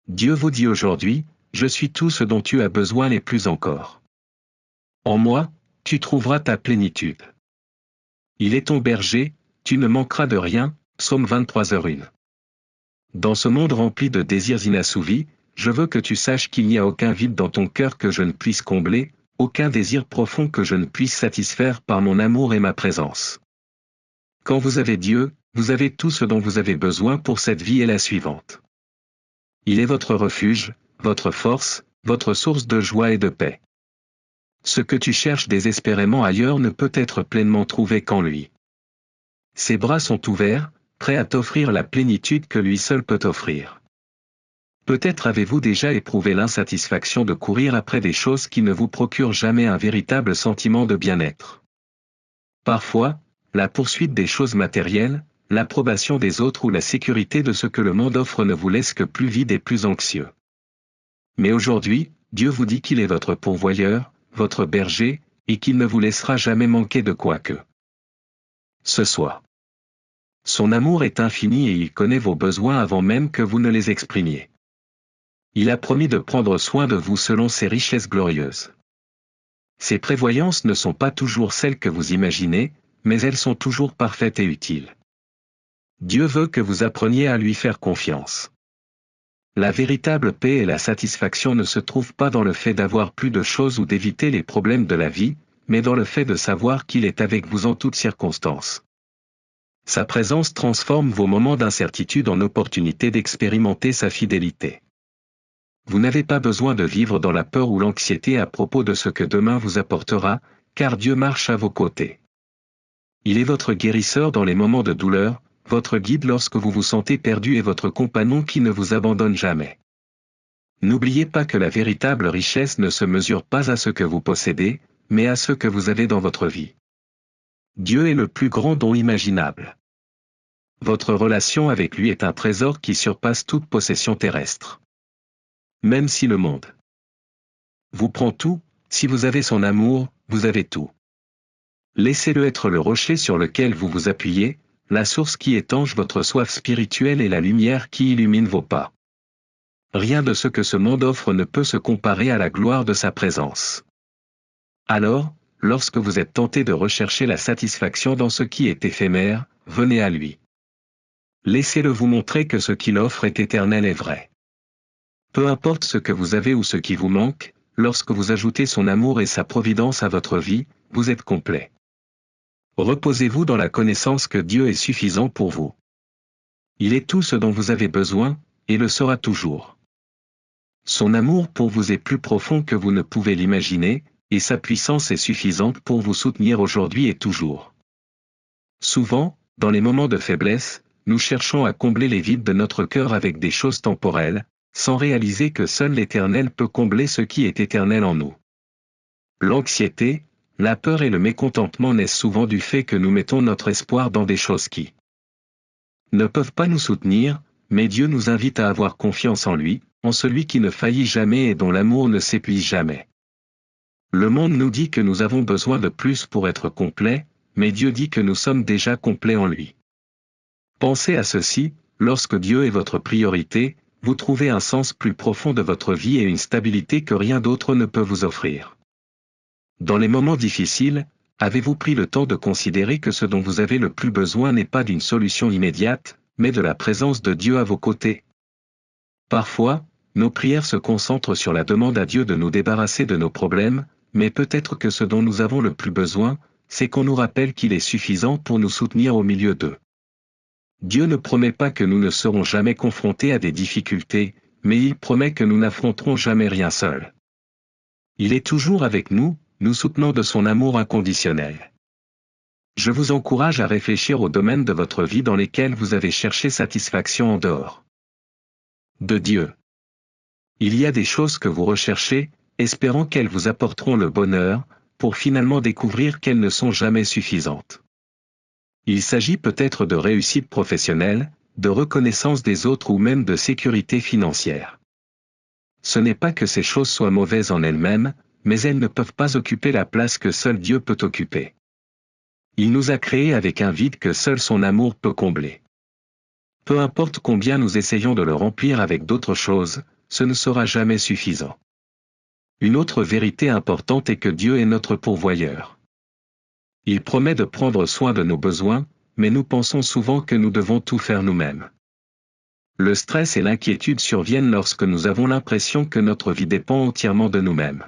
Dieu vous dit aujourd'hui, je suis tout ce dont tu as besoin et plus encore. En moi, tu trouveras ta plénitude. Il est ton berger, tu ne manqueras de rien, Psaume 23h1. Dans ce monde rempli de désirs inassouvis, je veux que tu saches qu'il n'y a aucun vide dans ton cœur que je ne puisse combler, aucun désir profond que je ne puisse satisfaire par mon amour et ma présence. Quand vous avez Dieu, vous avez tout ce dont vous avez besoin pour cette vie et la suivante. Il est votre refuge, votre force, votre source de joie et de paix. Ce que tu cherches désespérément ailleurs ne peut être pleinement trouvé qu'en lui. Ses bras sont ouverts, prêts à t'offrir la plénitude que lui seul peut offrir. Peut-être avez-vous déjà éprouvé l'insatisfaction de courir après des choses qui ne vous procurent jamais un véritable sentiment de bien-être. Parfois, la poursuite des choses matérielles, l'approbation des autres ou la sécurité de ce que le monde offre ne vous laisse que plus vide et plus anxieux. Mais aujourd'hui, Dieu vous dit qu'il est votre pourvoyeur, votre berger, et qu'il ne vous laissera jamais manquer de quoi que ce soit. Son amour est infini et il connaît vos besoins avant même que vous ne les exprimiez. Il a promis de prendre soin de vous selon ses richesses glorieuses. Ses prévoyances ne sont pas toujours celles que vous imaginez, mais elles sont toujours parfaites et utiles. Dieu veut que vous appreniez à lui faire confiance. La véritable paix et la satisfaction ne se trouvent pas dans le fait d'avoir plus de choses ou d'éviter les problèmes de la vie, mais dans le fait de savoir qu'il est avec vous en toutes circonstances. Sa présence transforme vos moments d'incertitude en opportunités d'expérimenter sa fidélité. Vous n'avez pas besoin de vivre dans la peur ou l'anxiété à propos de ce que demain vous apportera, car Dieu marche à vos côtés. Il est votre guérisseur dans les moments de douleur, votre guide lorsque vous vous sentez perdu et votre compagnon qui ne vous abandonne jamais. N'oubliez pas que la véritable richesse ne se mesure pas à ce que vous possédez, mais à ce que vous avez dans votre vie. Dieu est le plus grand don imaginable. Votre relation avec lui est un trésor qui surpasse toute possession terrestre. Même si le monde vous prend tout, si vous avez son amour, vous avez tout. Laissez-le être le rocher sur lequel vous vous appuyez, la source qui étanche votre soif spirituelle et la lumière qui illumine vos pas. Rien de ce que ce monde offre ne peut se comparer à la gloire de sa présence. Alors, lorsque vous êtes tenté de rechercher la satisfaction dans ce qui est éphémère, venez à lui. Laissez-le vous montrer que ce qu'il offre est éternel et vrai. Peu importe ce que vous avez ou ce qui vous manque, lorsque vous ajoutez son amour et sa providence à votre vie, vous êtes complet. Reposez-vous dans la connaissance que Dieu est suffisant pour vous. Il est tout ce dont vous avez besoin, et le sera toujours. Son amour pour vous est plus profond que vous ne pouvez l'imaginer, et sa puissance est suffisante pour vous soutenir aujourd'hui et toujours. Souvent, dans les moments de faiblesse, nous cherchons à combler les vides de notre cœur avec des choses temporelles, sans réaliser que seul l'Éternel peut combler ce qui est éternel en nous. L'anxiété, la peur et le mécontentement naissent souvent du fait que nous mettons notre espoir dans des choses qui ne peuvent pas nous soutenir, mais Dieu nous invite à avoir confiance en lui, en celui qui ne faillit jamais et dont l'amour ne s'épuise jamais. Le monde nous dit que nous avons besoin de plus pour être complets, mais Dieu dit que nous sommes déjà complets en lui. Pensez à ceci, lorsque Dieu est votre priorité, vous trouvez un sens plus profond de votre vie et une stabilité que rien d'autre ne peut vous offrir. Dans les moments difficiles, avez-vous pris le temps de considérer que ce dont vous avez le plus besoin n'est pas d'une solution immédiate, mais de la présence de Dieu à vos côtés? Parfois, nos prières se concentrent sur la demande à Dieu de nous débarrasser de nos problèmes, mais peut-être que ce dont nous avons le plus besoin, c'est qu'on nous rappelle qu'il est suffisant pour nous soutenir au milieu d'eux. Dieu ne promet pas que nous ne serons jamais confrontés à des difficultés, mais il promet que nous n'affronterons jamais rien seuls. Il est toujours avec nous, nous soutenant de son amour inconditionnel. Je vous encourage à réfléchir aux domaines de votre vie dans lesquels vous avez cherché satisfaction en dehors de Dieu. Il y a des choses que vous recherchez, espérant qu'elles vous apporteront le bonheur, pour finalement découvrir qu'elles ne sont jamais suffisantes. Il s'agit peut-être de réussite professionnelle, de reconnaissance des autres ou même de sécurité financière. Ce n'est pas que ces choses soient mauvaises en elles-mêmes, mais elles ne peuvent pas occuper la place que seul Dieu peut occuper. Il nous a créés avec un vide que seul son amour peut combler. Peu importe combien nous essayons de le remplir avec d'autres choses, ce ne sera jamais suffisant. Une autre vérité importante est que Dieu est notre pourvoyeur. Il promet de prendre soin de nos besoins, mais nous pensons souvent que nous devons tout faire nous-mêmes. Le stress et l'inquiétude surviennent lorsque nous avons l'impression que notre vie dépend entièrement de nous-mêmes.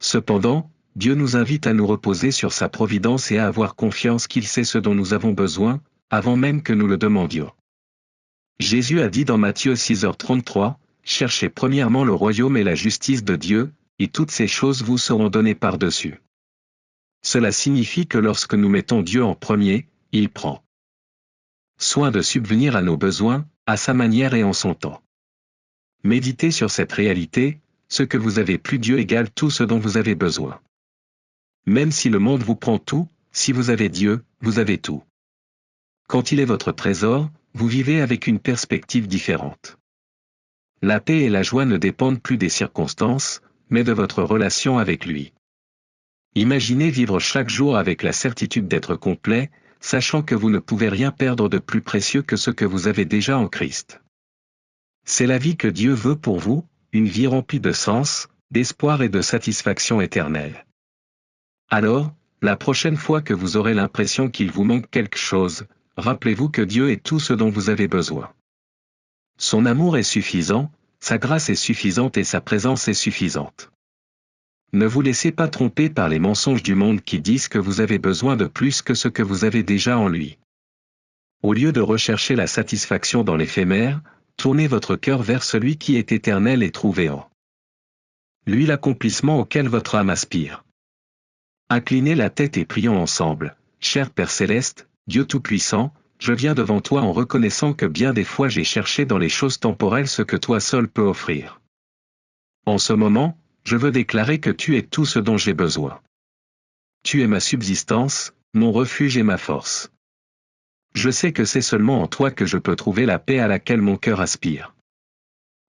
Cependant, Dieu nous invite à nous reposer sur sa providence et à avoir confiance qu'il sait ce dont nous avons besoin, avant même que nous le demandions. Jésus a dit dans Matthieu 6h33, « Cherchez premièrement le royaume et la justice de Dieu, et toutes ces choses vous seront données par-dessus. » Cela signifie que lorsque nous mettons Dieu en premier, il prend soin de subvenir à nos besoins, à sa manière et en son temps. Méditez sur cette réalité, ce que vous avez plus Dieu égale tout ce dont vous avez besoin. Même si le monde vous prend tout, si vous avez Dieu, vous avez tout. Quand il est votre trésor, vous vivez avec une perspective différente. La paix et la joie ne dépendent plus des circonstances, mais de votre relation avec lui. Imaginez vivre chaque jour avec la certitude d'être complet, sachant que vous ne pouvez rien perdre de plus précieux que ce que vous avez déjà en Christ. C'est la vie que Dieu veut pour vous, une vie remplie de sens, d'espoir et de satisfaction éternelle. Alors, la prochaine fois que vous aurez l'impression qu'il vous manque quelque chose, rappelez-vous que Dieu est tout ce dont vous avez besoin. Son amour est suffisant, sa grâce est suffisante et sa présence est suffisante. Ne vous laissez pas tromper par les mensonges du monde qui disent que vous avez besoin de plus que ce que vous avez déjà en lui. Au lieu de rechercher la satisfaction dans l'éphémère, tournez votre cœur vers celui qui est éternel et trouvez en lui l'accomplissement auquel votre âme aspire. Inclinez la tête et prions ensemble. Cher Père Céleste, Dieu Tout-Puissant, je viens devant toi en reconnaissant que bien des fois j'ai cherché dans les choses temporelles ce que toi seul peux offrir. En ce moment, je veux déclarer que tu es tout ce dont j'ai besoin. Tu es ma subsistance, mon refuge et ma force. Je sais que c'est seulement en toi que je peux trouver la paix à laquelle mon cœur aspire.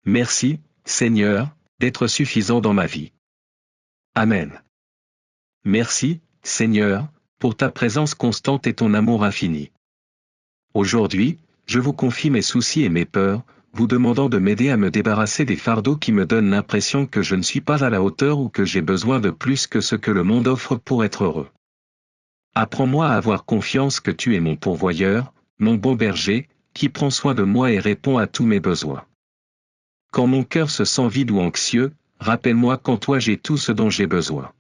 Merci, Seigneur, d'être suffisant dans ma vie. Amen. Merci, Seigneur, pour ta présence constante et ton amour infini. Aujourd'hui, je vous confie mes soucis et mes peurs, vous demandant de m'aider à me débarrasser des fardeaux qui me donnent l'impression que je ne suis pas à la hauteur ou que j'ai besoin de plus que ce que le monde offre pour être heureux. Apprends-moi à avoir confiance que tu es mon pourvoyeur, mon bon berger, qui prend soin de moi et répond à tous mes besoins. Quand mon cœur se sent vide ou anxieux, rappelle-moi qu'en toi j'ai tout ce dont j'ai besoin.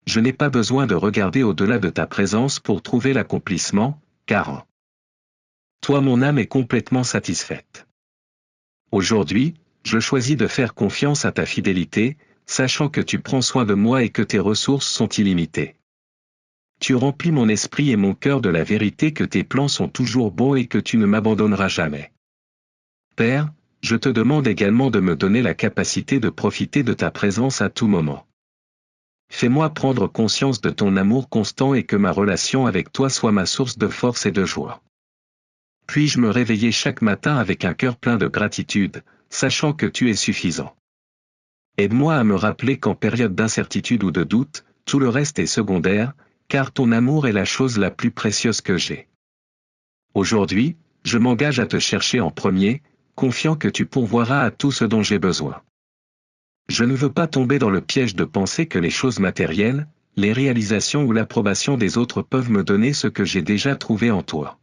Je n'ai pas besoin de regarder au-delà de ta présence pour trouver l'accomplissement, car en toi mon âme est complètement satisfaite. Aujourd'hui, je choisis de faire confiance à ta fidélité, sachant que tu prends soin de moi et que tes ressources sont illimitées. Tu remplis mon esprit et mon cœur de la vérité que tes plans sont toujours bons et que tu ne m'abandonneras jamais. Père, je te demande également de me donner la capacité de profiter de ta présence à tout moment. Fais-moi prendre conscience de ton amour constant et que ma relation avec toi soit ma source de force et de joie. Puis-je me réveiller chaque matin avec un cœur plein de gratitude, sachant que tu es suffisant. Aide-moi à me rappeler qu'en période d'incertitude ou de doute, tout le reste est secondaire, car ton amour est la chose la plus précieuse que j'ai. Aujourd'hui, je m'engage à te chercher en premier, confiant que tu pourvoiras à tout ce dont j'ai besoin. Je ne veux pas tomber dans le piège de penser que les choses matérielles, les réalisations ou l'approbation des autres peuvent me donner ce que j'ai déjà trouvé en toi.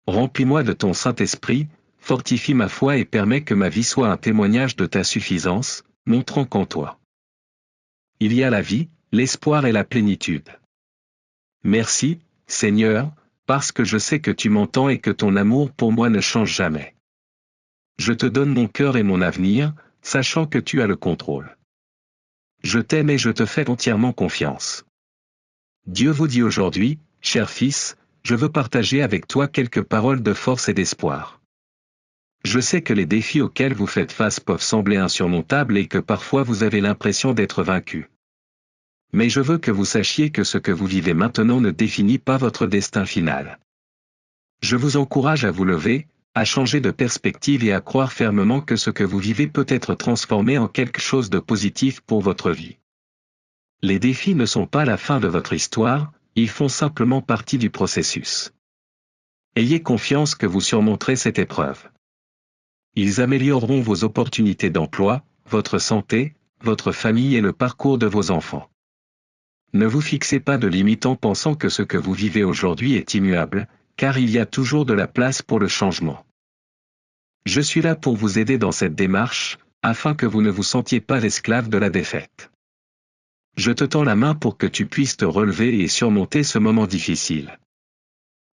Remplis-moi de ton Saint-Esprit, fortifie ma foi et permets que ma vie soit un témoignage de ta suffisance, montrant qu'en toi il y a la vie, l'espoir et la plénitude. Merci, Seigneur, parce que je sais que tu m'entends et que ton amour pour moi ne change jamais. Je te donne mon cœur et mon avenir, sachant que tu as le contrôle. Je t'aime et je te fais entièrement confiance. Dieu vous dit aujourd'hui, cher fils, je veux partager avec toi quelques paroles de force et d'espoir. Je sais que les défis auxquels vous faites face peuvent sembler insurmontables et que parfois vous avez l'impression d'être vaincu. Mais je veux que vous sachiez que ce que vous vivez maintenant ne définit pas votre destin final. Je vous encourage à vous lever, à changer de perspective et à croire fermement que ce que vous vivez peut être transformé en quelque chose de positif pour votre vie. Les défis ne sont pas la fin de votre histoire, ils font simplement partie du processus. Ayez confiance que vous surmonterez cette épreuve. Ils amélioreront vos opportunités d'emploi, votre santé, votre famille et le parcours de vos enfants. Ne vous fixez pas de limites en pensant que ce que vous vivez aujourd'hui est immuable, car il y a toujours de la place pour le changement. Je suis là pour vous aider dans cette démarche, afin que vous ne vous sentiez pas l'esclave de la défaite. Je te tends la main pour que tu puisses te relever et surmonter ce moment difficile.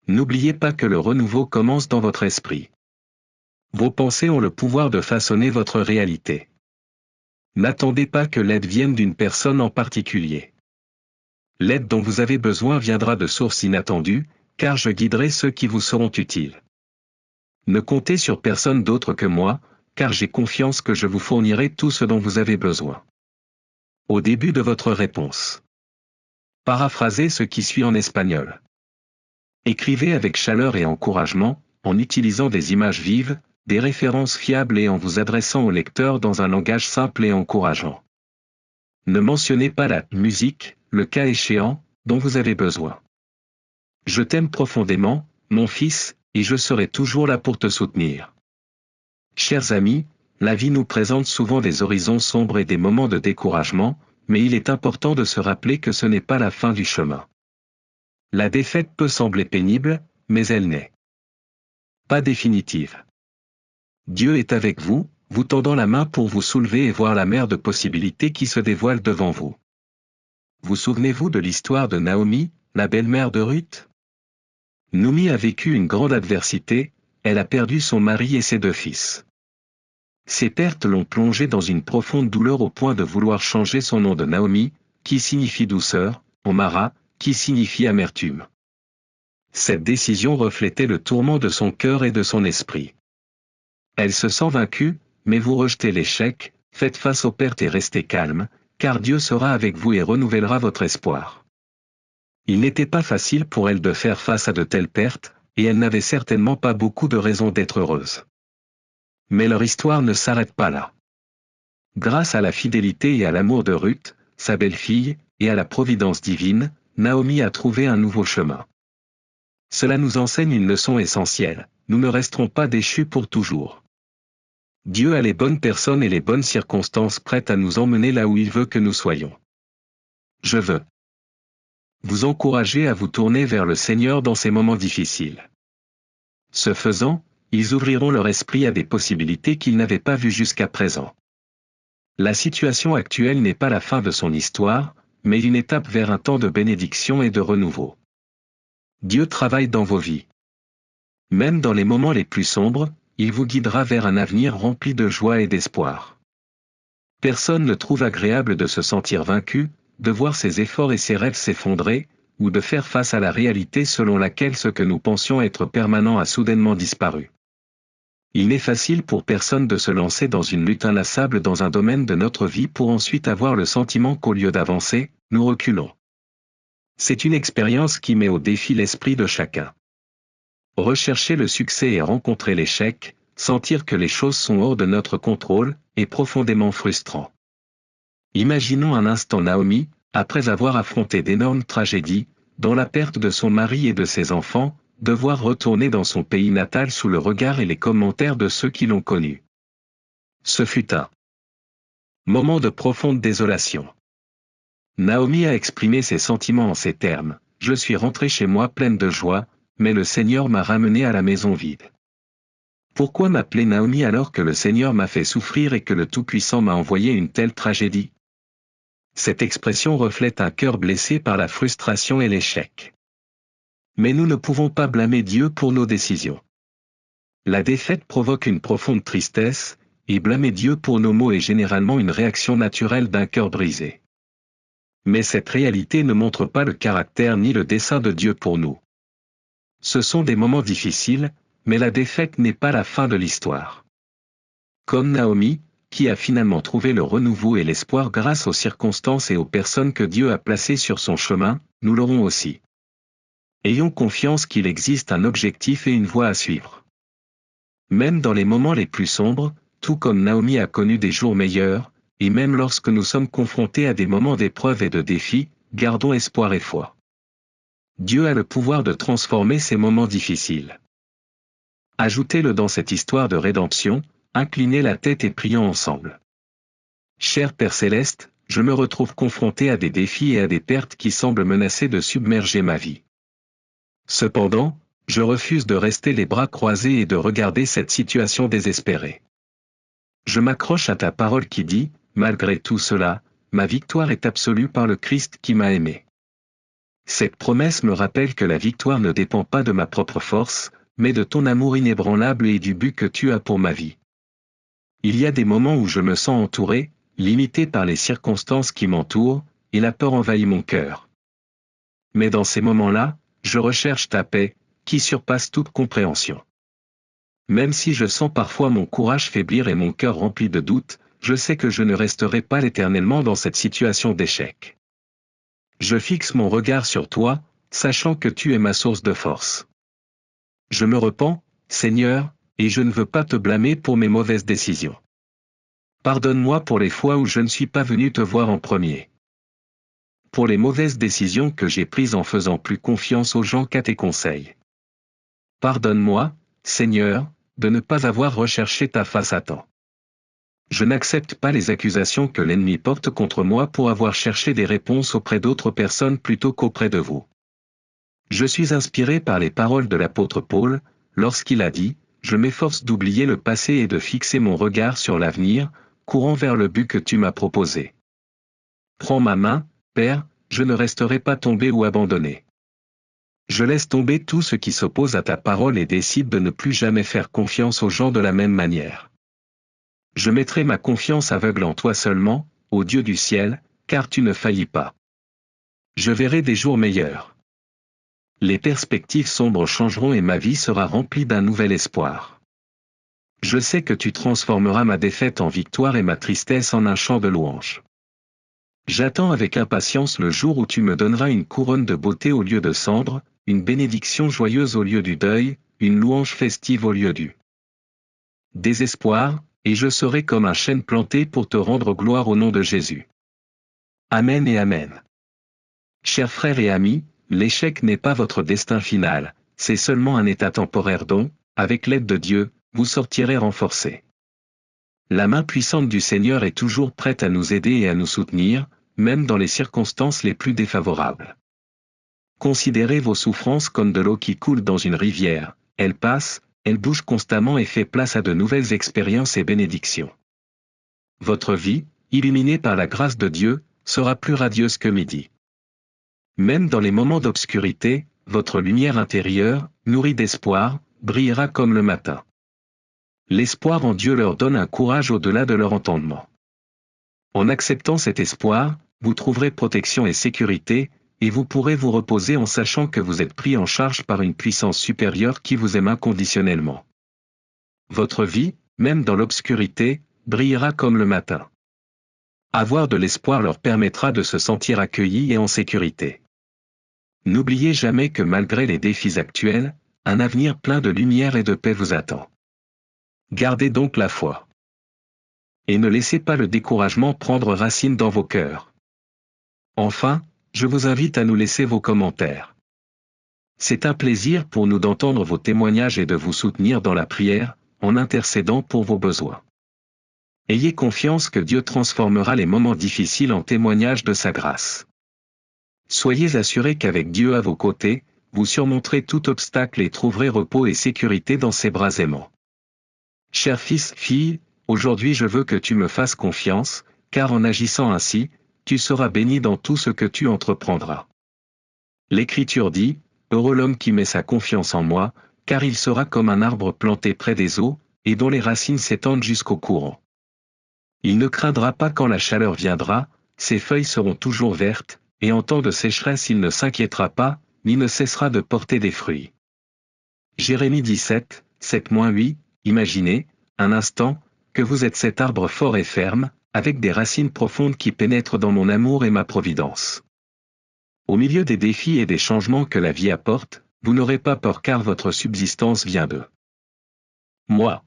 N'oubliez pas que le renouveau commence dans votre esprit. Vos pensées ont le pouvoir de façonner votre réalité. N'attendez pas que l'aide vienne d'une personne en particulier. L'aide dont vous avez besoin viendra de sources inattendues, car je guiderai ceux qui vous seront utiles. Ne comptez sur personne d'autre que moi, car j'ai confiance que je vous fournirai tout ce dont vous avez besoin. Au début de votre réponse, paraphrasez ce qui suit en espagnol. Écrivez avec chaleur et encouragement, en utilisant des images vives, des références fiables et en vous adressant au lecteur dans un langage simple et encourageant. Ne mentionnez pas la musique, le cas échéant, dont vous avez besoin. Je t'aime profondément, mon fils, et je serai toujours là pour te soutenir. Chers amis, la vie nous présente souvent des horizons sombres et des moments de découragement, mais il est important de se rappeler que ce n'est pas la fin du chemin. La défaite peut sembler pénible, mais elle n'est pas définitive. Dieu est avec vous, vous tendant la main pour vous soulever et voir la mer de possibilités qui se dévoile devant vous. Vous souvenez-vous de l'histoire de Naomi, la belle-mère de Ruth? Naomi a vécu une grande adversité, elle a perdu son mari et ses 2 fils. Ces pertes l'ont plongée dans une profonde douleur au point de vouloir changer son nom de Naomi, qui signifie douceur, en Mara, qui signifie amertume. Cette décision reflétait le tourment de son cœur et de son esprit. Elle se sent vaincue, mais vous rejetez l'échec, faites face aux pertes et restez calme, car Dieu sera avec vous et renouvellera votre espoir. Il n'était pas facile pour elle de faire face à de telles pertes, et elle n'avait certainement pas beaucoup de raisons d'être heureuse. Mais leur histoire ne s'arrête pas là. Grâce à la fidélité et à l'amour de Ruth, sa belle-fille, et à la providence divine, Naomi a trouvé un nouveau chemin. Cela nous enseigne une leçon essentielle, nous ne resterons pas déchus pour toujours. Dieu a les bonnes personnes et les bonnes circonstances prêtes à nous emmener là où il veut que nous soyons. Je veux vous encourager à vous tourner vers le Seigneur dans ces moments difficiles. Ce faisant, ils ouvriront leur esprit à des possibilités qu'ils n'avaient pas vues jusqu'à présent. La situation actuelle n'est pas la fin de son histoire, mais une étape vers un temps de bénédiction et de renouveau. Dieu travaille dans vos vies. Même dans les moments les plus sombres, il vous guidera vers un avenir rempli de joie et d'espoir. Personne ne trouve agréable de se sentir vaincu, de voir ses efforts et ses rêves s'effondrer, ou de faire face à la réalité selon laquelle ce que nous pensions être permanent a soudainement disparu. Il n'est facile pour personne de se lancer dans une lutte inlassable dans un domaine de notre vie pour ensuite avoir le sentiment qu'au lieu d'avancer, nous reculons. C'est une expérience qui met au défi l'esprit de chacun. Rechercher le succès et rencontrer l'échec, sentir que les choses sont hors de notre contrôle, est profondément frustrant. Imaginons un instant Naomi, après avoir affronté d'énormes tragédies, dont la perte de son mari et de ses enfants, devoir retourner dans son pays natal sous le regard et les commentaires de ceux qui l'ont connue. Ce fut un moment de profonde désolation. Naomi a exprimé ses sentiments en ces termes: « Je suis rentrée chez moi pleine de joie, mais le Seigneur m'a ramenée à la maison vide. Pourquoi m'appeler Naomi alors que le Seigneur m'a fait souffrir et que le Tout-Puissant m'a envoyé une telle tragédie ?» Cette expression reflète un cœur blessé par la frustration et l'échec. Mais nous ne pouvons pas blâmer Dieu pour nos décisions. La défaite provoque une profonde tristesse, et blâmer Dieu pour nos maux est généralement une réaction naturelle d'un cœur brisé. Mais cette réalité ne montre pas le caractère ni le dessein de Dieu pour nous. Ce sont des moments difficiles, mais la défaite n'est pas la fin de l'histoire. Comme Naomi, qui a finalement trouvé le renouveau et l'espoir grâce aux circonstances et aux personnes que Dieu a placées sur son chemin, nous l'aurons aussi. Ayons confiance qu'il existe un objectif et une voie à suivre. Même dans les moments les plus sombres, tout comme Naomi a connu des jours meilleurs, et même lorsque nous sommes confrontés à des moments d'épreuve et de défis, gardons espoir et foi. Dieu a le pouvoir de transformer ces moments difficiles. Ajoutez-le dans cette histoire de rédemption, inclinez la tête et prions ensemble. Cher Père Céleste, je me retrouve confronté à des défis et à des pertes qui semblent menacer de submerger ma vie. Cependant, je refuse de rester les bras croisés et de regarder cette situation désespérée. Je m'accroche à ta parole qui dit, malgré tout cela, ma victoire est absolue par le Christ qui m'a aimé. Cette promesse me rappelle que la victoire ne dépend pas de ma propre force, mais de ton amour inébranlable et du but que tu as pour ma vie. Il y a des moments où je me sens entouré, limité par les circonstances qui m'entourent, et la peur envahit mon cœur. Mais dans ces moments-là, je recherche ta paix, qui surpasse toute compréhension. Même si je sens parfois mon courage faiblir et mon cœur rempli de doutes, je sais que je ne resterai pas éternellement dans cette situation d'échec. Je fixe mon regard sur toi, sachant que tu es ma source de force. Je me repens, Seigneur, et je ne veux pas te blâmer pour mes mauvaises décisions. Pardonne-moi pour les fois où je ne suis pas venu te voir en premier. Pour les mauvaises décisions que j'ai prises en faisant plus confiance aux gens qu'à tes conseils. Pardonne-moi, Seigneur, de ne pas avoir recherché ta face à temps. Je n'accepte pas les accusations que l'ennemi porte contre moi pour avoir cherché des réponses auprès d'autres personnes plutôt qu'auprès de vous. Je suis inspiré par les paroles de l'apôtre Paul, lorsqu'il a dit, « Je m'efforce d'oublier le passé et de fixer mon regard sur l'avenir, courant vers le but que tu m'as proposé. » Prends ma main, Père, je ne resterai pas tombé ou abandonné. Je laisse tomber tout ce qui s'oppose à ta parole et décide de ne plus jamais faire confiance aux gens de la même manière. Je mettrai ma confiance aveugle en toi seulement, ô Dieu du ciel, car tu ne faillis pas. Je verrai des jours meilleurs. Les perspectives sombres changeront et ma vie sera remplie d'un nouvel espoir. Je sais que tu transformeras ma défaite en victoire et ma tristesse en un chant de louange. J'attends avec impatience le jour où tu me donneras une couronne de beauté au lieu de cendres, une bénédiction joyeuse au lieu du deuil, une louange festive au lieu du désespoir, et je serai comme un chêne planté pour te rendre gloire au nom de Jésus. Amen et Amen. Chers frères et amis, l'échec n'est pas votre destin final, c'est seulement un état temporaire dont, avec l'aide de Dieu, vous sortirez renforcés. La main puissante du Seigneur est toujours prête à nous aider et à nous soutenir, même dans les circonstances les plus défavorables. Considérez vos souffrances comme de l'eau qui coule dans une rivière, elle passe, elle bouge constamment et fait place à de nouvelles expériences et bénédictions. Votre vie, illuminée par la grâce de Dieu, sera plus radieuse que midi. Même dans les moments d'obscurité, votre lumière intérieure, nourrie d'espoir, brillera comme le matin. L'espoir en Dieu leur donne un courage au-delà de leur entendement. En acceptant cet espoir, vous trouverez protection et sécurité, et vous pourrez vous reposer en sachant que vous êtes pris en charge par une puissance supérieure qui vous aime inconditionnellement. Votre vie, même dans l'obscurité, brillera comme le matin. Avoir de l'espoir leur permettra de se sentir accueillis et en sécurité. N'oubliez jamais que malgré les défis actuels, un avenir plein de lumière et de paix vous attend. Gardez donc la foi. Et ne laissez pas le découragement prendre racine dans vos cœurs. Enfin, je vous invite à nous laisser vos commentaires. C'est un plaisir pour nous d'entendre vos témoignages et de vous soutenir dans la prière, en intercédant pour vos besoins. Ayez confiance que Dieu transformera les moments difficiles en témoignages de sa grâce. Soyez assurés qu'avec Dieu à vos côtés, vous surmonterez tout obstacle et trouverez repos et sécurité dans ses bras aimants. Cher fils, fille, aujourd'hui je veux que tu me fasses confiance, car en agissant ainsi, tu seras béni dans tout ce que tu entreprendras. L'Écriture dit, « Heureux l'homme qui met sa confiance en moi, car il sera comme un arbre planté près des eaux, et dont les racines s'étendent jusqu'au courant. Il ne craindra pas quand la chaleur viendra, ses feuilles seront toujours vertes, et en temps de sécheresse il ne s'inquiétera pas, ni ne cessera de porter des fruits. » Jérémie 17, 7-8, imaginez, un instant, que vous êtes cet arbre fort et ferme, avec des racines profondes qui pénètrent dans mon amour et ma providence. Au milieu des défis et des changements que la vie apporte, vous n'aurez pas peur car votre subsistance vient de moi.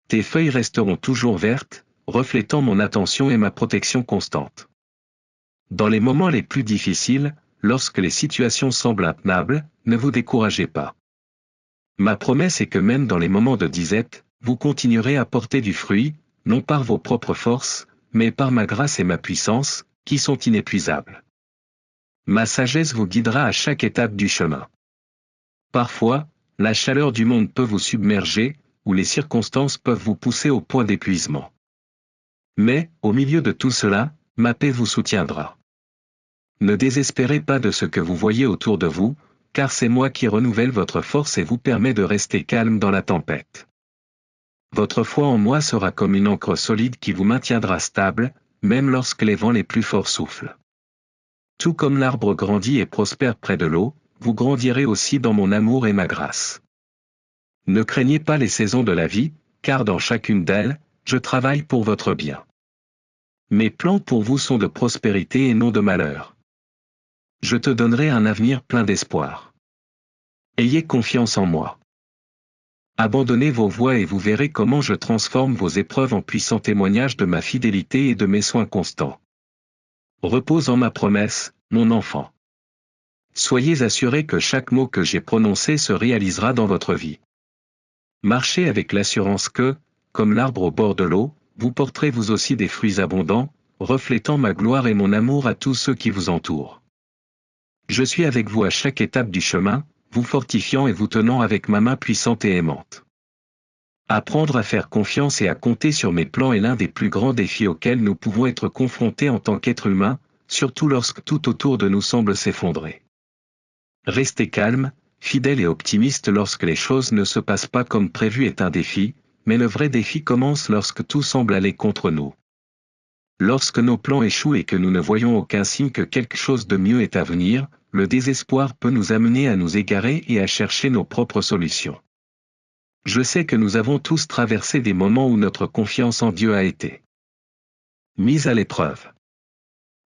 Tes feuilles resteront toujours vertes, reflétant mon attention et ma protection constante. Dans les moments les plus difficiles, lorsque les situations semblent intenables, ne vous découragez pas. Ma promesse est que même dans les moments de disette, vous continuerez à porter du fruit, non par vos propres forces, mais par ma grâce et ma puissance, qui sont inépuisables. Ma sagesse vous guidera à chaque étape du chemin. Parfois, la chaleur du monde peut vous submerger, ou les circonstances peuvent vous pousser au point d'épuisement. Mais, au milieu de tout cela, ma paix vous soutiendra. Ne désespérez pas de ce que vous voyez autour de vous, car c'est moi qui renouvelle votre force et vous permet de rester calme dans la tempête. Votre foi en moi sera comme une ancre solide qui vous maintiendra stable, même lorsque les vents les plus forts soufflent. Tout comme l'arbre grandit et prospère près de l'eau, vous grandirez aussi dans mon amour et ma grâce. Ne craignez pas les saisons de la vie, car dans chacune d'elles, je travaille pour votre bien. Mes plans pour vous sont de prospérité et non de malheur. Je te donnerai un avenir plein d'espoir. Ayez confiance en moi. Abandonnez vos voies et vous verrez comment je transforme vos épreuves en puissants témoignages de ma fidélité et de mes soins constants. Repose en ma promesse, mon enfant. Soyez assurés que chaque mot que j'ai prononcé se réalisera dans votre vie. Marchez avec l'assurance que, comme l'arbre au bord de l'eau, vous porterez vous aussi des fruits abondants, reflétant ma gloire et mon amour à tous ceux qui vous entourent. Je suis avec vous à chaque étape du chemin, vous fortifiant et vous tenant avec ma main puissante et aimante. Apprendre à faire confiance et à compter sur mes plans est l'un des plus grands défis auxquels nous pouvons être confrontés en tant qu'êtres humains, surtout lorsque tout autour de nous semble s'effondrer. Rester calme, fidèle et optimiste lorsque les choses ne se passent pas comme prévu est un défi, mais le vrai défi commence lorsque tout semble aller contre nous. Lorsque nos plans échouent et que nous ne voyons aucun signe que quelque chose de mieux est à venir, le désespoir peut nous amener à nous égarer et à chercher nos propres solutions. Je sais que nous avons tous traversé des moments où notre confiance en Dieu a été mise à l'épreuve.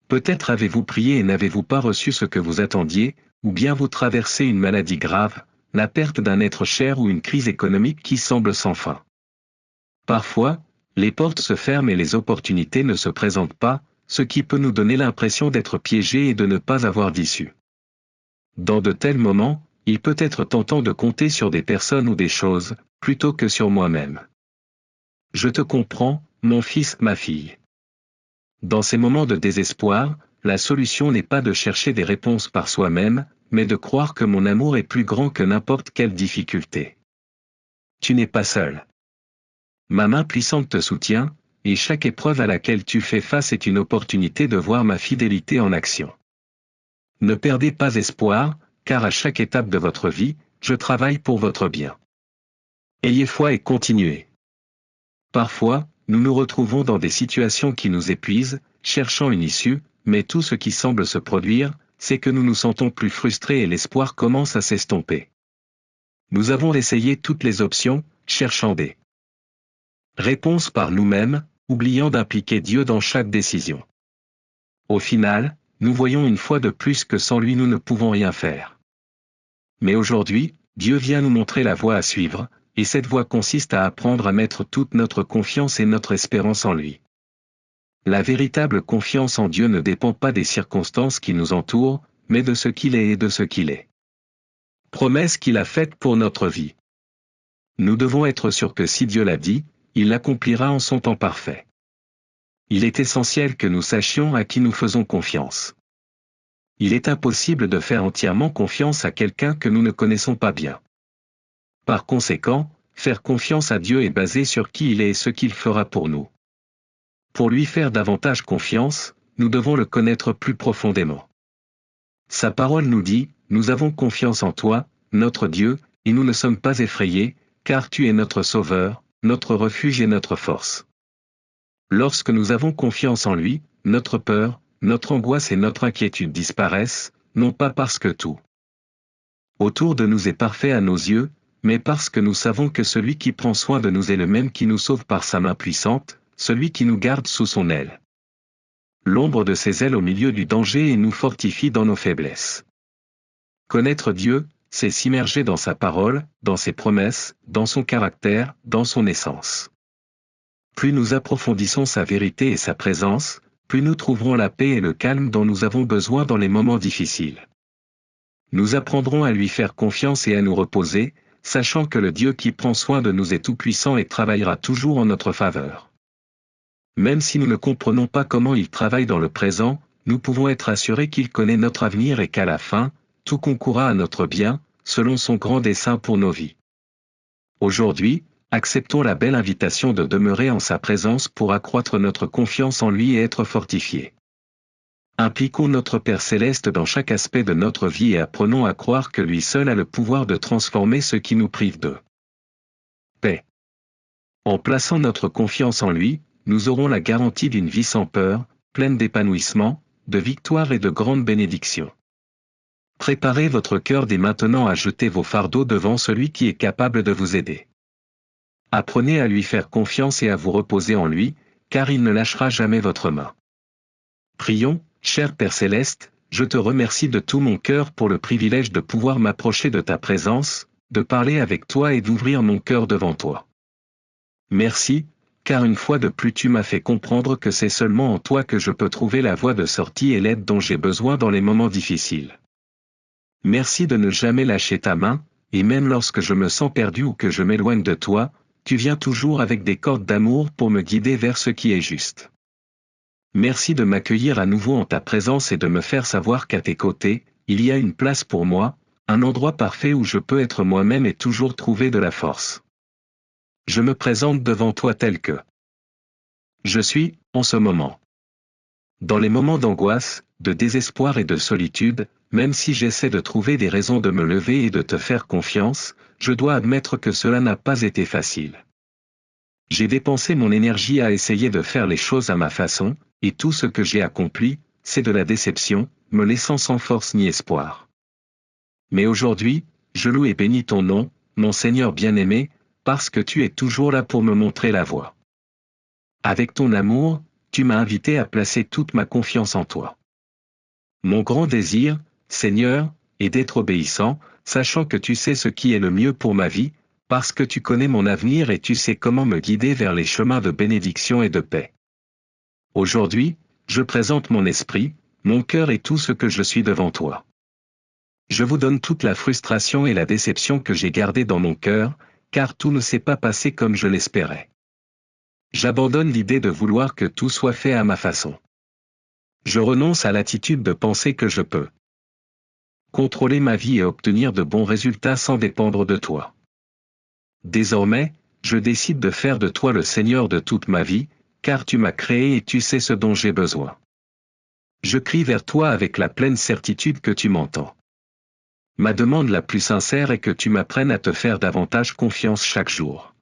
Peut-être avez-vous prié et n'avez-vous pas reçu ce que vous attendiez, ou bien vous traversez une maladie grave, la perte d'un être cher ou une crise économique qui semble sans fin. Parfois, les portes se ferment et les opportunités ne se présentent pas, ce qui peut nous donner l'impression d'être piégés et de ne pas avoir d'issue. Dans de tels moments, il peut être tentant de compter sur des personnes ou des choses, plutôt que sur moi-même. Je te comprends, mon fils, ma fille. Dans ces moments de désespoir, la solution n'est pas de chercher des réponses par soi-même, mais de croire que mon amour est plus grand que n'importe quelle difficulté. Tu n'es pas seul. Ma main puissante te soutient, et chaque épreuve à laquelle tu fais face est une opportunité de voir ma fidélité en action. Ne perdez pas espoir, car à chaque étape de votre vie, je travaille pour votre bien. Ayez foi et continuez. Parfois, nous nous retrouvons dans des situations qui nous épuisent, cherchant une issue, mais tout ce qui semble se produire, c'est que nous nous sentons plus frustrés et l'espoir commence à s'estomper. Nous avons essayé toutes les options, cherchant des réponses par nous-mêmes, oubliant d'impliquer Dieu dans chaque décision. Au final, nous voyons une fois de plus que sans lui nous ne pouvons rien faire. Mais aujourd'hui, Dieu vient nous montrer la voie à suivre, et cette voie consiste à apprendre à mettre toute notre confiance et notre espérance en lui. La véritable confiance en Dieu ne dépend pas des circonstances qui nous entourent, mais de ce qu'il est et de ce qu'il est. Promesse qu'il a faite pour notre vie. Nous devons être sûrs que si Dieu l'a dit, il l'accomplira en son temps parfait. Il est essentiel que nous sachions à qui nous faisons confiance. Il est impossible de faire entièrement confiance à quelqu'un que nous ne connaissons pas bien. Par conséquent, faire confiance à Dieu est basé sur qui il est et ce qu'il fera pour nous. Pour lui faire davantage confiance, nous devons le connaître plus profondément. Sa parole nous dit, « Nous avons confiance en toi, notre Dieu, et nous ne sommes pas effrayés, car tu es notre Sauveur, notre refuge et notre force. » Lorsque nous avons confiance en lui, notre peur, notre angoisse et notre inquiétude disparaissent, non pas parce que tout autour de nous est parfait à nos yeux, mais parce que nous savons que celui qui prend soin de nous est le même qui nous sauve par sa main puissante, celui qui nous garde sous son aile. L'ombre de ses ailes au milieu du danger et nous fortifie dans nos faiblesses. Connaître Dieu, c'est s'immerger dans sa parole, dans ses promesses, dans son caractère, dans son essence. Plus nous approfondissons sa vérité et sa présence, plus nous trouverons la paix et le calme dont nous avons besoin dans les moments difficiles. Nous apprendrons à lui faire confiance et à nous reposer, sachant que le Dieu qui prend soin de nous est tout-puissant et travaillera toujours en notre faveur. Même si nous ne comprenons pas comment il travaille dans le présent, nous pouvons être assurés qu'il connaît notre avenir et qu'à la fin, tout concourra à notre bien, selon son grand dessein pour nos vies. Aujourd'hui, acceptons la belle invitation de demeurer en sa présence pour accroître notre confiance en lui et être fortifiés. Impliquons notre Père Céleste dans chaque aspect de notre vie et apprenons à croire que lui seul a le pouvoir de transformer ce qui nous prive de paix. En plaçant notre confiance en lui, nous aurons la garantie d'une vie sans peur, pleine d'épanouissement, de victoire et de grandes bénédictions. Préparez votre cœur dès maintenant à jeter vos fardeaux devant celui qui est capable de vous aider. Apprenez à lui faire confiance et à vous reposer en lui, car il ne lâchera jamais votre main. Prions, cher Père Céleste, je te remercie de tout mon cœur pour le privilège de pouvoir m'approcher de ta présence, de parler avec toi et d'ouvrir mon cœur devant toi. Merci, car une fois de plus tu m'as fait comprendre que c'est seulement en toi que je peux trouver la voie de sortie et l'aide dont j'ai besoin dans les moments difficiles. Merci de ne jamais lâcher ta main, et même lorsque je me sens perdu ou que je m'éloigne de toi, tu viens toujours avec des cordes d'amour pour me guider vers ce qui est juste. Merci de m'accueillir à nouveau en ta présence et de me faire savoir qu'à tes côtés, il y a une place pour moi, un endroit parfait où je peux être moi-même et toujours trouver de la force. Je me présente devant toi tel que je suis, en ce moment. Dans les moments d'angoisse, de désespoir et de solitude, même si j'essaie de trouver des raisons de me lever et de te faire confiance, je dois admettre que cela n'a pas été facile. J'ai dépensé mon énergie à essayer de faire les choses à ma façon, et tout ce que j'ai accompli, c'est de la déception, me laissant sans force ni espoir. Mais aujourd'hui, je loue et bénis ton nom, mon Seigneur bien-aimé, parce que tu es toujours là pour me montrer la voie. Avec ton amour, tu m'as invité à placer toute ma confiance en toi. Mon grand désir, Seigneur, est d'être obéissant, sachant que tu sais ce qui est le mieux pour ma vie, parce que tu connais mon avenir et tu sais comment me guider vers les chemins de bénédiction et de paix. Aujourd'hui, je présente mon esprit, mon cœur et tout ce que je suis devant toi. Je vous donne toute la frustration et la déception que j'ai gardée dans mon cœur, car tout ne s'est pas passé comme je l'espérais. J'abandonne l'idée de vouloir que tout soit fait à ma façon. Je renonce à l'attitude de penser que je peux contrôler ma vie et obtenir de bons résultats sans dépendre de toi. Désormais, je décide de faire de toi le Seigneur de toute ma vie, car tu m'as créé et tu sais ce dont j'ai besoin. Je crie vers toi avec la pleine certitude que tu m'entends. Ma demande la plus sincère est que tu m'apprennes à te faire davantage confiance chaque jour.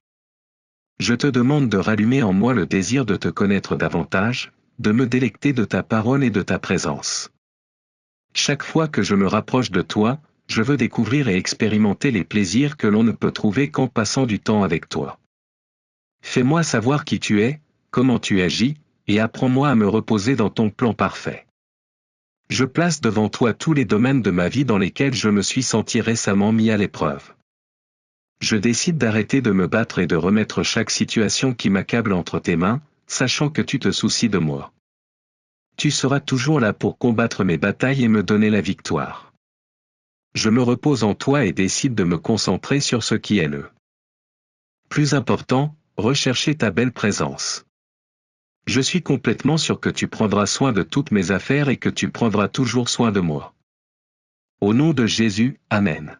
Je te demande de rallumer en moi le désir de te connaître davantage, de me délecter de ta parole et de ta présence. Chaque fois que je me rapproche de toi, je veux découvrir et expérimenter les plaisirs que l'on ne peut trouver qu'en passant du temps avec toi. Fais-moi savoir qui tu es, comment tu agis, et apprends-moi à me reposer dans ton plan parfait. Je place devant toi tous les domaines de ma vie dans lesquels je me suis senti récemment mis à l'épreuve. Je décide d'arrêter de me battre et de remettre chaque situation qui m'accable entre tes mains, sachant que tu te soucies de moi. Tu seras toujours là pour combattre mes batailles et me donner la victoire. Je me repose en toi et décide de me concentrer sur ce qui est le plus important, rechercher ta belle présence. Je suis complètement sûr que tu prendras soin de toutes mes affaires et que tu prendras toujours soin de moi. Au nom de Jésus, Amen.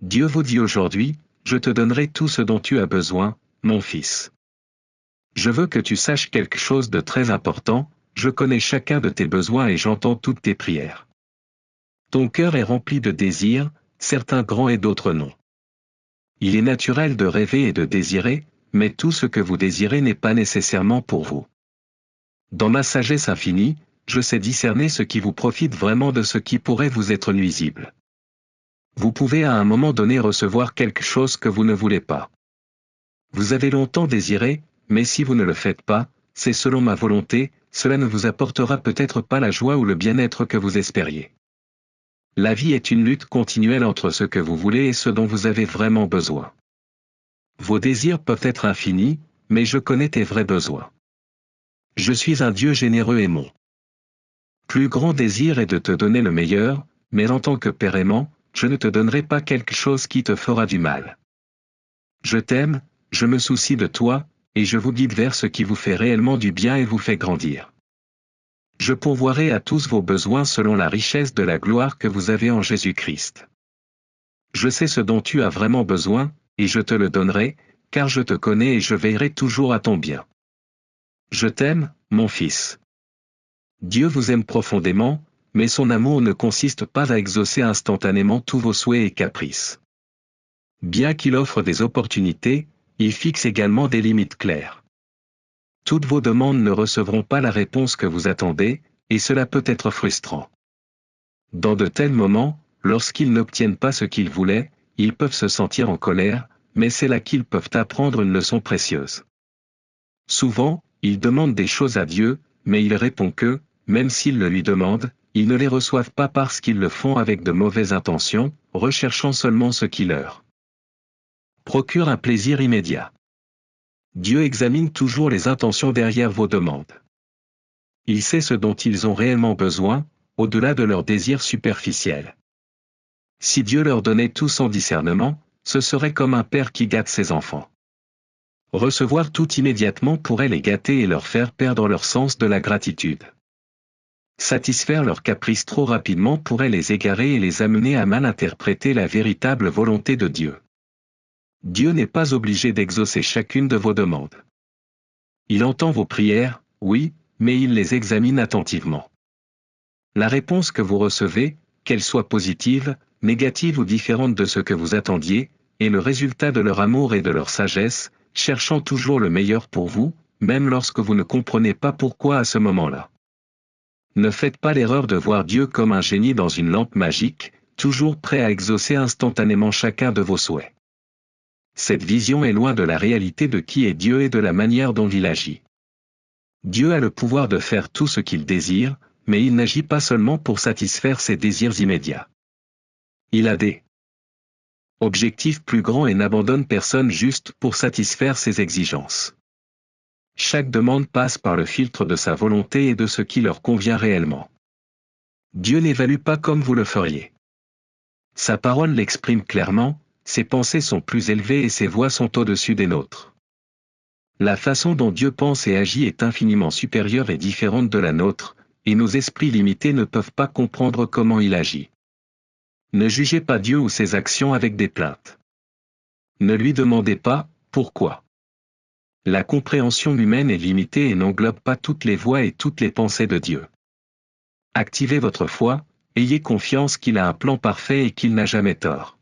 Dieu vous dit aujourd'hui, je te donnerai tout ce dont tu as besoin, mon fils. Je veux que tu saches quelque chose de très important, je connais chacun de tes besoins et j'entends toutes tes prières. Ton cœur est rempli de désirs, certains grands et d'autres non. Il est naturel de rêver et de désirer, mais tout ce que vous désirez n'est pas nécessairement pour vous. Dans ma sagesse infinie, je sais discerner ce qui vous profite vraiment de ce qui pourrait vous être nuisible. Vous pouvez à un moment donné recevoir quelque chose que vous ne voulez pas. Vous avez longtemps désiré, mais si vous ne le faites pas, c'est selon ma volonté, cela ne vous apportera peut-être pas la joie ou le bien-être que vous espériez. La vie est une lutte continuelle entre ce que vous voulez et ce dont vous avez vraiment besoin. Vos désirs peuvent être infinis, mais je connais tes vrais besoins. Je suis un Dieu généreux et mon plus grand désir est de te donner le meilleur, mais en tant que Père aimant, je ne te donnerai pas quelque chose qui te fera du mal. Je t'aime, je me soucie de toi, et je vous guide vers ce qui vous fait réellement du bien et vous fait grandir. Je pourvoirai à tous vos besoins selon la richesse de la gloire que vous avez en Jésus-Christ. Je sais ce dont tu as vraiment besoin, et je te le donnerai, car je te connais et je veillerai toujours à ton bien. Je t'aime, mon fils. Dieu vous aime profondément, mais son amour ne consiste pas à exaucer instantanément tous vos souhaits et caprices. Bien qu'il offre des opportunités, il fixe également des limites claires. Toutes vos demandes ne recevront pas la réponse que vous attendez, et cela peut être frustrant. Dans de tels moments, lorsqu'ils n'obtiennent pas ce qu'ils voulaient, ils peuvent se sentir en colère, mais c'est là qu'ils peuvent apprendre une leçon précieuse. Souvent, ils demandent des choses à Dieu, mais il répond que, même s'ils le lui demandent, ils ne les reçoivent pas parce qu'ils le font avec de mauvaises intentions, recherchant seulement ce qui leur procure un plaisir immédiat. Dieu examine toujours les intentions derrière vos demandes. Il sait ce dont ils ont réellement besoin, au-delà de leurs désirs superficiels. Si Dieu leur donnait tout sans discernement, ce serait comme un père qui gâte ses enfants. Recevoir tout immédiatement pourrait les gâter et leur faire perdre leur sens de la gratitude. Satisfaire leurs caprices trop rapidement pourrait les égarer et les amener à mal interpréter la véritable volonté de Dieu. Dieu n'est pas obligé d'exaucer chacune de vos demandes. Il entend vos prières, oui, mais il les examine attentivement. La réponse que vous recevez, qu'elle soit positive, négative ou différente de ce que vous attendiez, est le résultat de leur amour et de leur sagesse, cherchant toujours le meilleur pour vous, même lorsque vous ne comprenez pas pourquoi à ce moment-là. Ne faites pas l'erreur de voir Dieu comme un génie dans une lampe magique, toujours prêt à exaucer instantanément chacun de vos souhaits. Cette vision est loin de la réalité de qui est Dieu et de la manière dont il agit. Dieu a le pouvoir de faire tout ce qu'il désire, mais il n'agit pas seulement pour satisfaire ses désirs immédiats. Il a des objectifs plus grands et n'abandonne personne juste pour satisfaire ses exigences. Chaque demande passe par le filtre de sa volonté et de ce qui leur convient réellement. Dieu n'évalue pas comme vous le feriez. Sa parole l'exprime clairement, ses pensées sont plus élevées et ses voies sont au-dessus des nôtres. La façon dont Dieu pense et agit est infiniment supérieure et différente de la nôtre, et nos esprits limités ne peuvent pas comprendre comment il agit. Ne jugez pas Dieu ou ses actions avec des plaintes. Ne lui demandez pas « pourquoi ?». La compréhension humaine est limitée et n'englobe pas toutes les voies et toutes les pensées de Dieu. Activez votre foi, ayez confiance qu'il a un plan parfait et qu'il n'a jamais tort.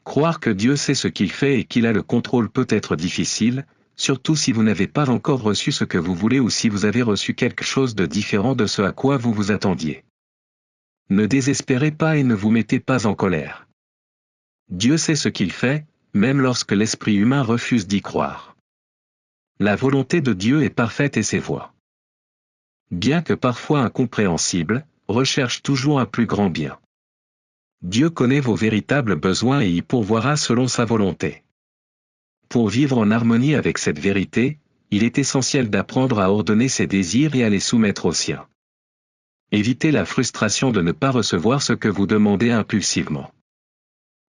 Croire que Dieu sait ce qu'il fait et qu'il a le contrôle peut être difficile, surtout si vous n'avez pas encore reçu ce que vous voulez ou si vous avez reçu quelque chose de différent de ce à quoi vous vous attendiez. Ne désespérez pas et ne vous mettez pas en colère. Dieu sait ce qu'il fait, même lorsque l'esprit humain refuse d'y croire. La volonté de Dieu est parfaite et ses voies, bien que parfois incompréhensibles, recherchent toujours un plus grand bien. Dieu connaît vos véritables besoins et y pourvoira selon sa volonté. Pour vivre en harmonie avec cette vérité, il est essentiel d'apprendre à ordonner ses désirs et à les soumettre aux siens. Évitez la frustration de ne pas recevoir ce que vous demandez impulsivement.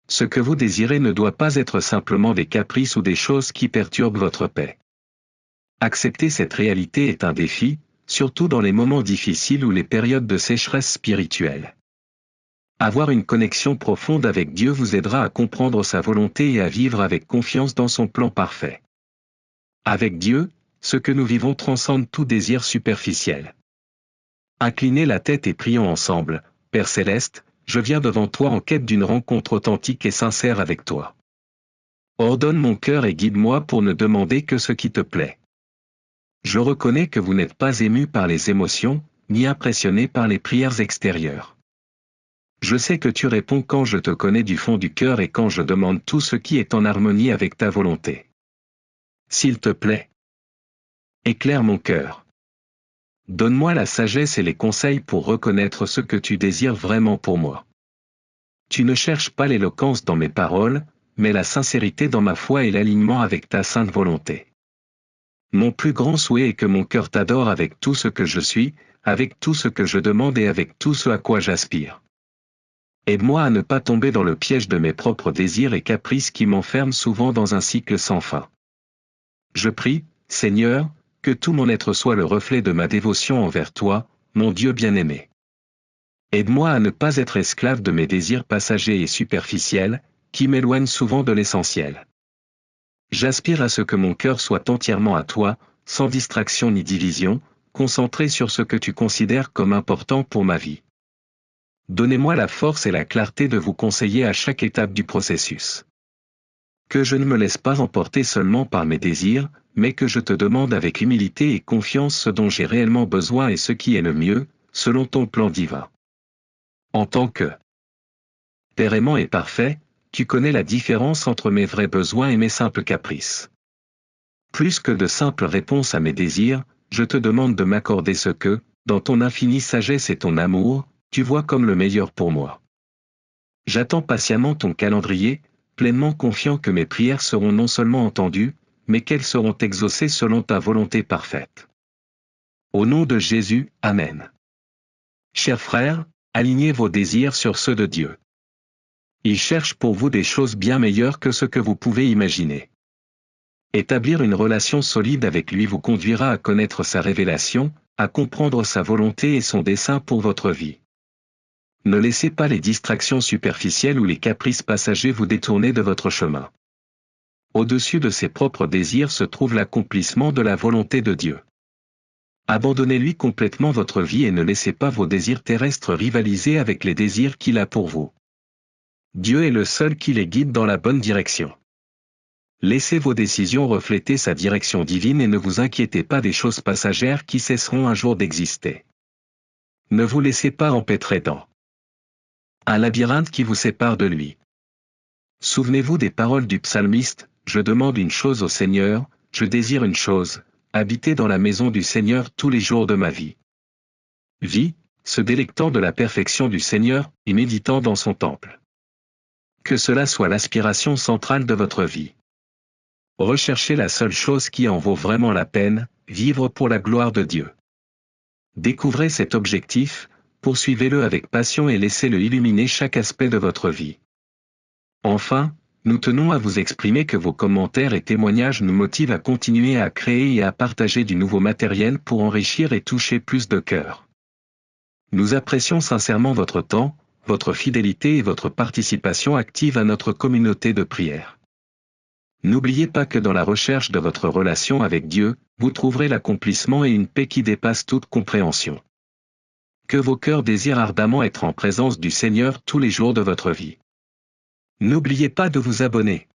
Ce que vous désirez ne doit pas être simplement des caprices ou des choses qui perturbent votre paix. Accepter cette réalité est un défi, surtout dans les moments difficiles ou les périodes de sécheresse spirituelle. Avoir une connexion profonde avec Dieu vous aidera à comprendre sa volonté et à vivre avec confiance dans son plan parfait. Avec Dieu, ce que nous vivons transcende tout désir superficiel. Inclinez la tête et prions ensemble. Père Céleste, je viens devant toi en quête d'une rencontre authentique et sincère avec toi. Ordonne mon cœur et guide-moi pour ne demander que ce qui te plaît. Je reconnais que vous n'êtes pas ému par les émotions, ni impressionné par les prières extérieures. Je sais que tu réponds quand je te connais du fond du cœur et quand je demande tout ce qui est en harmonie avec ta volonté. S'il te plaît, éclaire mon cœur. Donne-moi la sagesse et les conseils pour reconnaître ce que tu désires vraiment pour moi. Tu ne cherches pas l'éloquence dans mes paroles, mais la sincérité dans ma foi et l'alignement avec ta sainte volonté. Mon plus grand souhait est que mon cœur t'adore avec tout ce que je suis, avec tout ce que je demande et avec tout ce à quoi j'aspire. Aide-moi à ne pas tomber dans le piège de mes propres désirs et caprices qui m'enferment souvent dans un cycle sans fin. Je prie, Seigneur, que tout mon être soit le reflet de ma dévotion envers toi, mon Dieu bien-aimé. Aide-moi à ne pas être esclave de mes désirs passagers et superficiels, qui m'éloignent souvent de l'essentiel. J'aspire à ce que mon cœur soit entièrement à toi, sans distraction ni division, concentré sur ce que tu considères comme important pour ma vie. Donnez-moi la force et la clarté de vous conseiller à chaque étape du processus. Que je ne me laisse pas emporter seulement par mes désirs, mais que je te demande avec humilité et confiance ce dont j'ai réellement besoin et ce qui est le mieux, selon ton plan divin. En tant que Père aimant et parfait, tu connais la différence entre mes vrais besoins et mes simples caprices. Plus que de simples réponses à mes désirs, je te demande de m'accorder ce que, dans ton infinie sagesse et ton amour, tu vois comme le meilleur pour moi. J'attends patiemment ton calendrier, pleinement confiant que mes prières seront non seulement entendues, mais qu'elles seront exaucées selon ta volonté parfaite. Au nom de Jésus, Amen. Chers frères, alignez vos désirs sur ceux de Dieu. Il cherche pour vous des choses bien meilleures que ce que vous pouvez imaginer. Établir une relation solide avec lui vous conduira à connaître sa révélation, à comprendre sa volonté et son dessein pour votre vie. Ne laissez pas les distractions superficielles ou les caprices passagers vous détourner de votre chemin. Au-dessus de ses propres désirs se trouve l'accomplissement de la volonté de Dieu. Abandonnez-lui complètement votre vie et ne laissez pas vos désirs terrestres rivaliser avec les désirs qu'il a pour vous. Dieu est le seul qui les guide dans la bonne direction. Laissez vos décisions refléter sa direction divine et ne vous inquiétez pas des choses passagères qui cesseront un jour d'exister. Ne vous laissez pas empêtrer dans un labyrinthe qui vous sépare de lui. Souvenez-vous des paroles du psalmiste, « Je demande une chose au Seigneur, je désire une chose, habiter dans la maison du Seigneur tous les jours de ma vie. » Vie, se délectant de la perfection du Seigneur, et méditant dans son temple. Que cela soit l'aspiration centrale de votre vie. Recherchez la seule chose qui en vaut vraiment la peine, vivre pour la gloire de Dieu. Découvrez cet objectif, poursuivez-le avec passion et laissez-le illuminer chaque aspect de votre vie. Enfin, nous tenons à vous exprimer que vos commentaires et témoignages nous motivent à continuer à créer et à partager du nouveau matériel pour enrichir et toucher plus de cœurs. Nous apprécions sincèrement votre temps, votre fidélité et votre participation active à notre communauté de prière. N'oubliez pas que dans la recherche de votre relation avec Dieu, vous trouverez l'accomplissement et une paix qui dépasse toute compréhension. Que vos cœurs désirent ardemment être en présence du Seigneur tous les jours de votre vie. N'oubliez pas de vous abonner.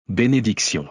Bénédiction.